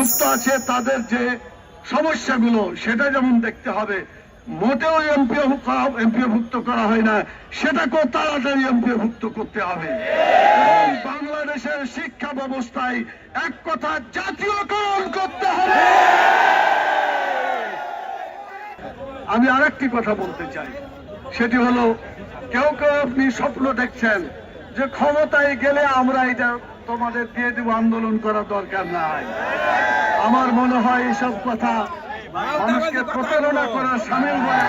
এমপিওভুক্ত আছে তাদের যে সমস্যাগুলো সেটা যেমন দেখতে হবে, মোটেও এমপিওভুক্ত করা হয় না, সেটাকেও তাড়াতাড়ি এমপিওভুক্ত করতে হবে। এবং বাংলাদেশের শিক্ষা ব্যবস্থায় এক কথা জাতীয়করণ করতে হবে। আমি আরেকটি কথা বলতে চাই, সেটি হলো কেউ কেউ আপনি স্বপ্ন দেখছেন যে ক্ষমতায় গেলে আমরা এটা তোমাদের দিয়ে দেব, আন্দোলন করার দরকার নাই। আমার মনে হয় এসব কথা মানুষকে প্রতারণা করার সামিল বলে।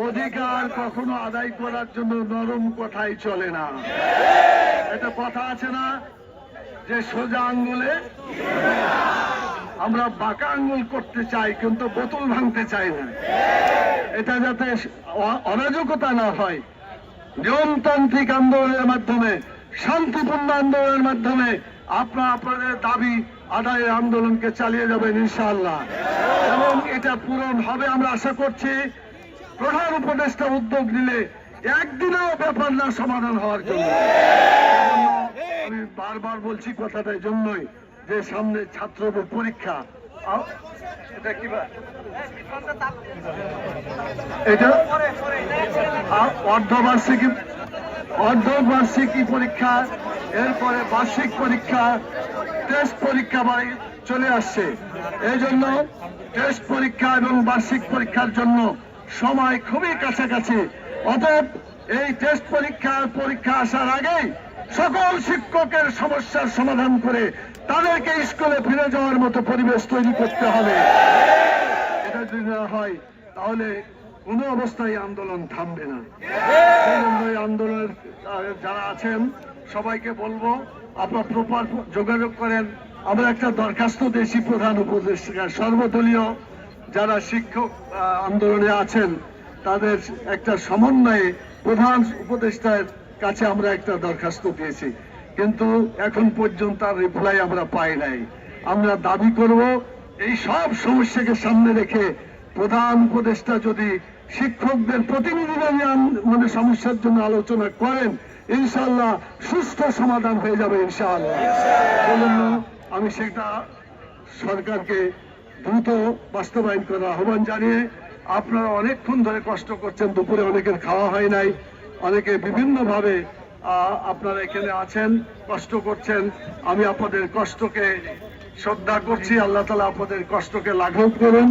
অধিকার কখনো আদায় করার জন্য নরম কথাই চলে না। এটা কথা আছে না যে সোজা আঙ্গুলে, আমরা বাঁকা আঙ্গুল করতে চাই কিন্তু বোতল ভাঙতে চাই না। এটা যাতে অরাজকতা না হয়, নিয়মতান্ত্রিক আন্দোলনের মাধ্যমে, শান্তিপূর্ণ আন্দোলনের মাধ্যমে আপনাদের দাবি আদায়ের আন্দোলনকে চালিয়ে যাবেন ইনশাআল্লাহ, এবং এটা পূরণ হবে আমরা আশা করছি। প্রধান উপদেষ্টা উদ্যোগ নিলে একদিনেও ব্যাপার না সমাধান হওয়ার জন্য। আমি বারবার বলছি কথাটা এই জন্যই যে সামনে ছাত্রদের পরীক্ষা, এটা কি এটা অর্ধবার্ষিকী পরীক্ষা, এরপরে বার্ষিক পরীক্ষা, টেস্ট পরীক্ষা চলে আসছে। এই জন্য টেস্ট পরীক্ষা এবং বার্ষিক পরীক্ষার জন্য সময় খুবই কাছাকাছি। অতএব এই টেস্ট পরীক্ষা আসার আগেই সকল শিক্ষকের সমস্যার সমাধান করে তাদেরকে স্কুলে ফিরে যাওয়ার মতো পরিবেশ তৈরি করতে হবে। এটা যদি না হয় তাহলে কোনো অবস্থায় আন্দোলন থামবে না। এই আন্দোলনের যারা আছেন সবাইকে বলবো আপনারা প্রপার যোগাযোগ করেন। আমরা একটা দরখাস্ত দিয়েছি প্রধান উপদেষ্টা, সর্বদলীয় যারা শিক্ষক আন্দোলনে আছেন তাদের একটা সমন্বয়ে প্রধান উপদেষ্টার কাছে আমরা একটা দরখাস্ত দিয়েছি, কিন্তু এখন পর্যন্ত তার রিপ্লাই আমরা পাই নাই। আমরা দাবি করব এই সব সমস্যাকে সামনে রেখে প্রধান উপদেষ্টা যদি শিক্ষকদের প্রতিনিধিরা মানে সমস্যার জন্য আলোচনা করেন, ইনশাআল্লাহ সুষ্ঠু সমাধান হয়ে যাবে ইনশাআল্লাহ। সেজন্য আমি সেটা সরকারকে দ্রুত বাস্তবায়ন করার আহ্বান জানিয়ে, আপনারা অনেকক্ষণ ধরে কষ্ট করছেন, দুপুরে অনেকের খাওয়া হয় নাই, অনেকে বিভিন্নভাবে আপনারা এখানে আছেন, কষ্ট করছেন। আমি আপনাদের কষ্টকে শ্রদ্ধা করছি, আল্লাহ তাআলা আপনাদের কষ্টকে লাঘব করুন।